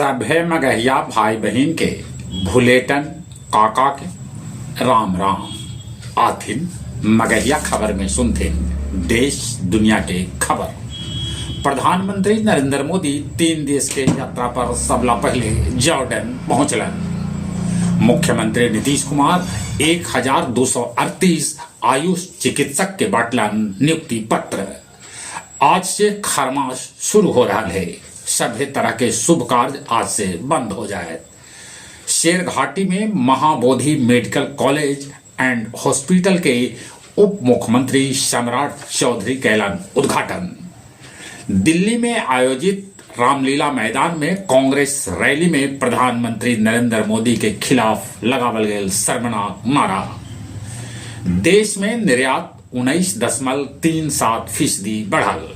सभे मगहिया भाई बहन के भुलेटन काका के राम राम आथिन मगहिया खबर में सुनते देश दुनिया के खबर। प्रधानमंत्री नरेंद्र मोदी 3 देश के यात्रा पर सबला पहले जॉर्डन पहुंचलन। मुख्यमंत्री नीतीश कुमार 1238 आयुष चिकित्सक के बाटलन नियुक्ति पत्र। आज से खरमास शुरू हो रहा है। सभी तरह के शुभ कार्य आज से बंद हो जाए। शेरघाटी में Mahabodhi medical college and hospital के उप मुख्यमंत्री सम्राट चौधरी कैलन उद्घाटन। दिल्ली में आयोजित रामलीला मैदान में कांग्रेस रैली में प्रधानमंत्री नरेंद्र मोदी के खिलाफ लगावल गए शर्मनाक नारा। देश में निर्यात 19.37% बढ़ल।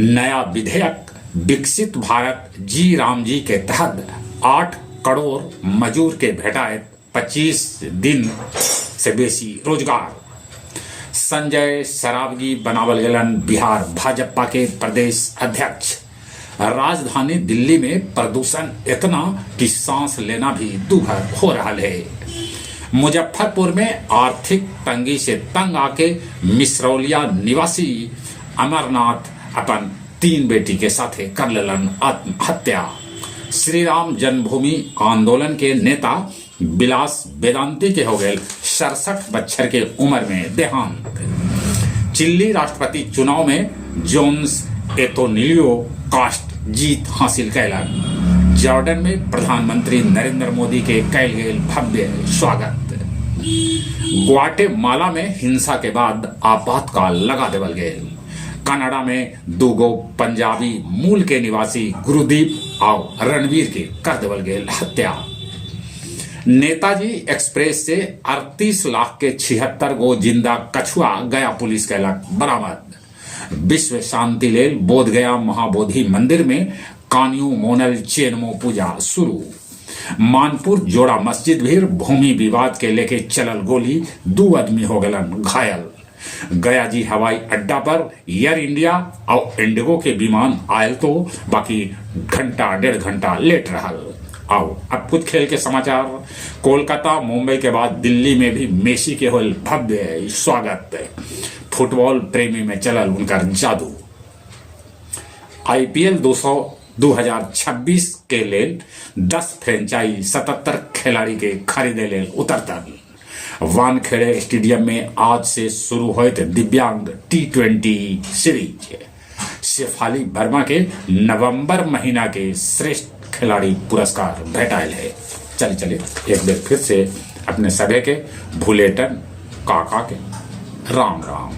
नया विधेयक विकसित भारत जी राम जी के तहत 8 करोड़ मजूर के भेटाए 25 दिन से बेसी रोजगार। संजय सरावगी बनावल गलन बिहार भाजपा के प्रदेश अध्यक्ष। राजधानी दिल्ली में प्रदूषण इतना कि सांस लेना भी दुभर हो रहा है। मुजफ्फरपुर में आर्थिक तंगी से तंग आके मिसरौलिया निवासी अमरनाथ अपन 3 बेटी के साथ कर लेलन आत्महत्या। श्री राम जन्मभूमि आंदोलन के नेता विलास वेदांती के हो गए 67 बच्चर के उम्र में देहांत। चिली राष्ट्रपति चुनाव में जोन्स एतोनिलियो कास्ट जीत हासिल कैलन। जॉर्डन में प्रधानमंत्री नरेंद्र मोदी के कैल गए भव्य स्वागत। ग्वाटेमाला में हिंसा के बाद आपातकाल लगा देवल गए। कनाडा में 2 पंजाबी मूल के निवासी गुरुदीप और रणवीर के कर देवल गए हत्या। नेताजी एक्सप्रेस से 38 लाख के 76 गो जिंदा कछुआ गया पुलिस कैलक बरामद। विश्व शांति लेल बोध गया महाबोधि मंदिर में कान्यू मोनल चेनमो पूजा शुरू। मानपुर जोड़ा मस्जिद भी भूमि विवाद के लेके चलल गोली 2 आदमी हो गलन घायल। गया जी हवाई अड्डा पर एयर इंडिया और इंडिगो के विमान आयल तो बाकी घंटा 1.5 घंटा लेट रहल। आओ अब कुछ खेल के समाचार। कोलकाता मुंबई के बाद दिल्ली में भी मेसी के होल भव्य स्वागत। फुटबॉल प्रेमी में चलल उनका जादू। IPL 2026 के लेल 10 फ्रेंचाइज 77 खिलाड़ी के खरीदे लेल उतरतल। वानखेड़े स्टेडियम में आज से शुरू हुए दिव्यांग T20 सीरीज। शेफाली वर्मा के नवंबर महीना के श्रेष्ठ खिलाड़ी पुरस्कार भेटायल है। चले एक बार फिर से अपने सभी के भुलेटन काका के राम राम।